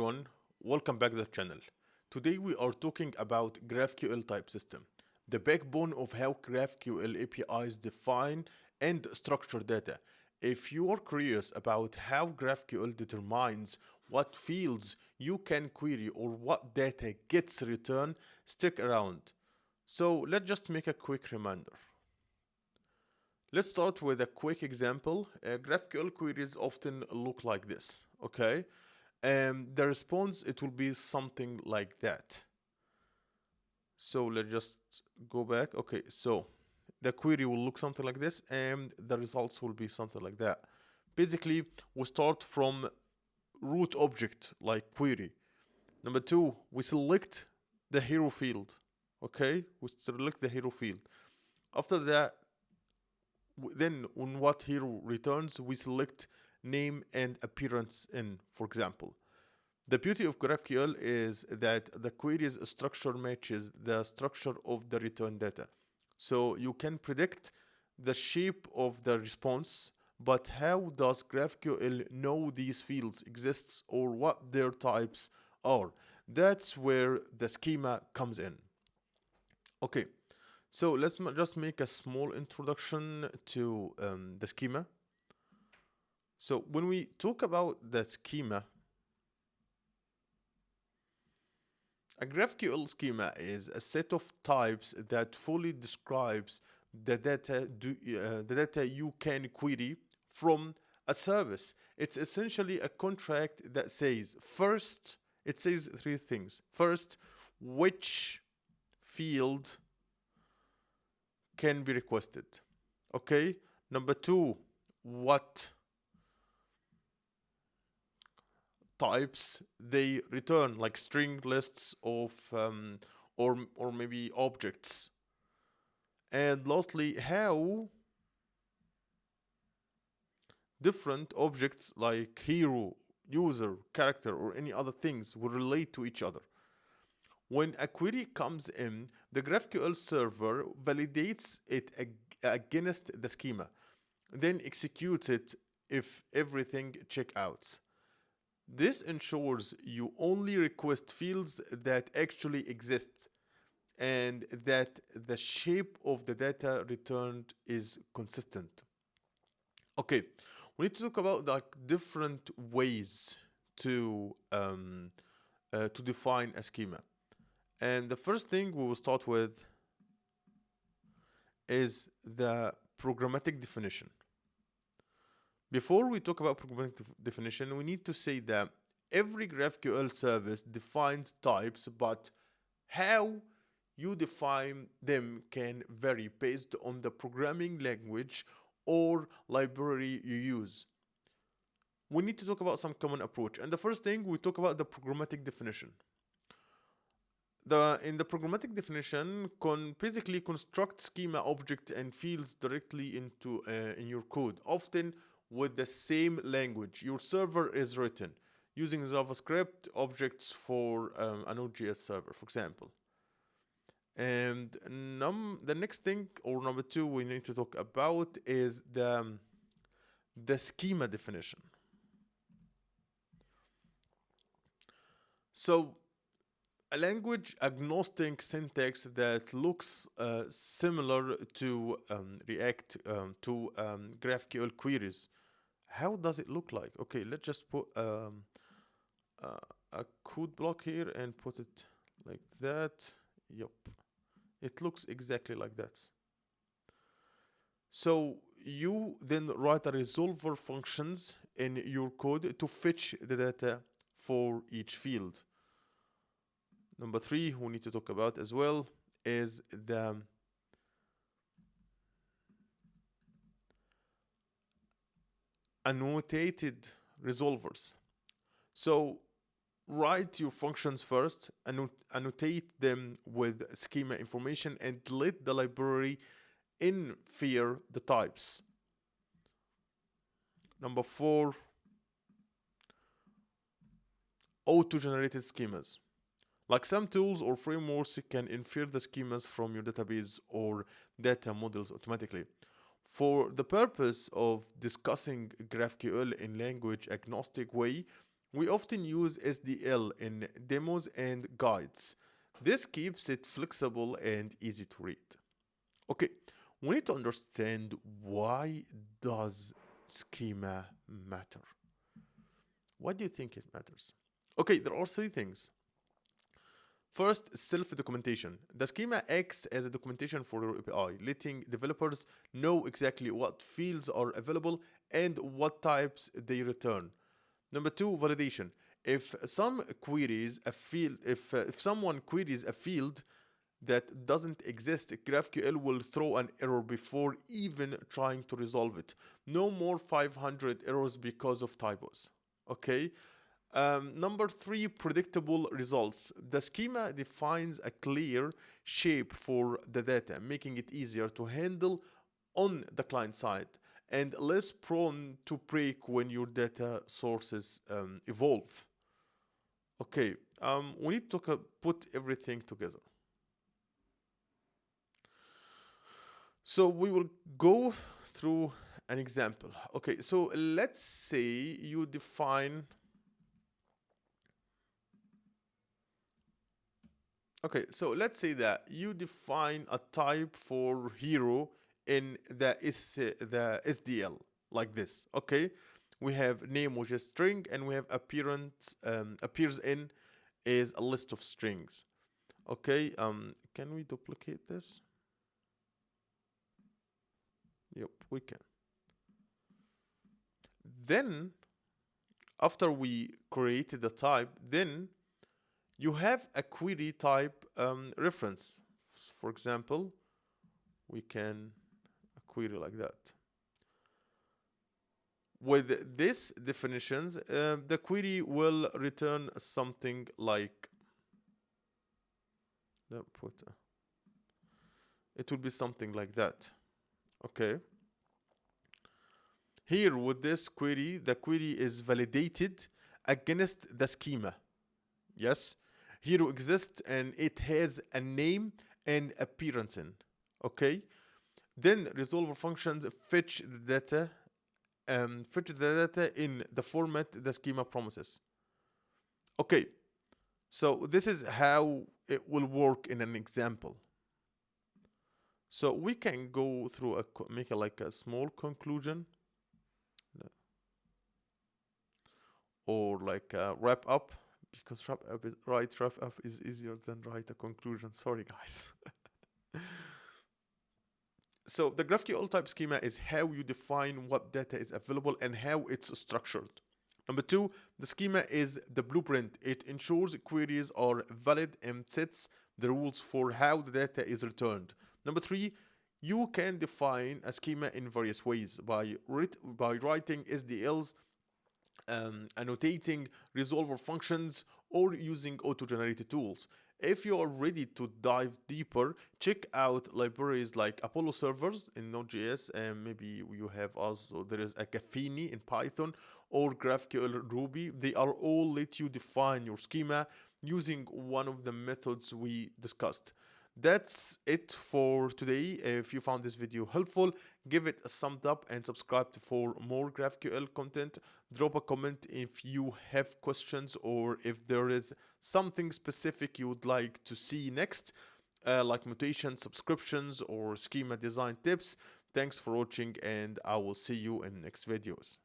Everyone, welcome back to the channel. Today we are talking about GraphQL Type System, the backbone of how GraphQL APIs define and structure data. If you are curious about how GraphQL determines what fields you can query or what data gets returned, stick around. So let's just make a quick reminder. Let's start with a quick example. GraphQL queries often look like this, okay? And the response, it will be something like that. So let's just go back. Okay, so the query will look something like this and the results will be something like that. Basically, we start from root object like query. Number two, we select the hero field. Okay, we select the hero field. After that, then on what hero returns, we select name and appearance in, for example. The beauty of GraphQL is that the query's structure matches the structure of the return data. So you can predict the shape of the response, but how does GraphQL know these fields exist or what their types are? That's where the schema comes in. Okay, so let's just make a small introduction to the schema. So when we talk about the schema, a GraphQL schema is a set of types that fully describes the data you can query from a service. It's essentially a contract that says first, it says three things. First, which field can be requested. Okay. Number two, what types they return, like string lists of or maybe objects. And lastly, how different objects like hero, user, character, or any other things will relate to each other. When a query comes in, the GraphQL server validates it against the schema, then executes it if everything checks out. This ensures you only request fields that actually exist and that the shape of the data returned is consistent. Okay, we need to talk about like different ways to define a schema. And the first thing we will start with is the programmatic definition. Before we talk about programmatic definition, we need to say that every GraphQL service defines types, but how you define them can vary based on the programming language or library you use. We need to talk about some common approach. And the first thing, we talk about the programmatic definition. In the programmatic definition, basically construct schema object and fields directly into in your code, often with the same language your server is written, using JavaScript objects for a Node.js server, for example. And the next thing, or number two, we need to talk about is the schema definition. So a language agnostic syntax that looks similar to React to GraphQL queries. How does it look like? Okay, let's just put a code block here and put it like that. Yup, it looks exactly like that. So you then write a resolver functions in your code to fetch the data for each field. Number three, we need to talk about as well is the annotated resolvers. So write your functions first, annotate them with schema information, and let the library infer the types. Number four, auto-generated schemas. Like some tools or frameworks can infer the schemas from your database or data models automatically. For the purpose of discussing GraphQL in language agnostic way, We often use SDL in demos and guides. This keeps it flexible and easy to read. Okay, we need to understand why does schema matter? Why do you think it matters? Okay, there are three things. First, self-documentation. The schema acts as a documentation for your API, letting developers know exactly what fields are available and what types they return. Number two, validation. If someone queries a field that doesn't exist, GraphQL will throw an error before even trying to resolve it. No more 500 errors because of typos. Okay. Number three, predictable results. The schema defines a clear shape for the data, making it easier to handle on the client side and less prone to break when your data sources evolve. Okay, we need to put everything together. So we will go through an example. Okay, so let's say you define. Okay, so let's say that you define a type for hero in the SDL like this. Okay, we have name, which is string, and we have appears in is a list of strings. Okay, can we duplicate this? Yep, we can. Then after we created the type, then you have a query type reference. For example, we can query like that. With this definitions, the query will return something like it will be something like that. Okay. Here with this query, the query is validated against the schema. Yes. Hero exists and it has a name and appearance in. Okay. Then resolver functions fetch the data in the format the schema promises. Okay. So this is how it will work in an example. So we can go through make like a small conclusion or like a wrap up, because write wrap up is easier than write a conclusion. Sorry, guys. So the GraphQL type schema is how you define what data is available and how it's structured. Number two, the schema is the blueprint. It ensures queries are valid and sets the rules for how the data is returned. Number three, you can define a schema in various ways by writing SDLs, annotating resolver functions, or using auto-generated tools. If you are ready to dive deeper, check out libraries like Apollo servers in Node.js, and maybe you have also, there is a Caffini in Python or GraphQL Ruby. They are all let you define your schema using one of the methods we discussed. That's it for today. If you found this video helpful, give it a thumbs up and subscribe for more GraphQL content. Drop a comment if you have questions or if there is something specific you would like to see next, like mutation, subscriptions, or schema design tips. Thanks for watching, and I will see you in next videos.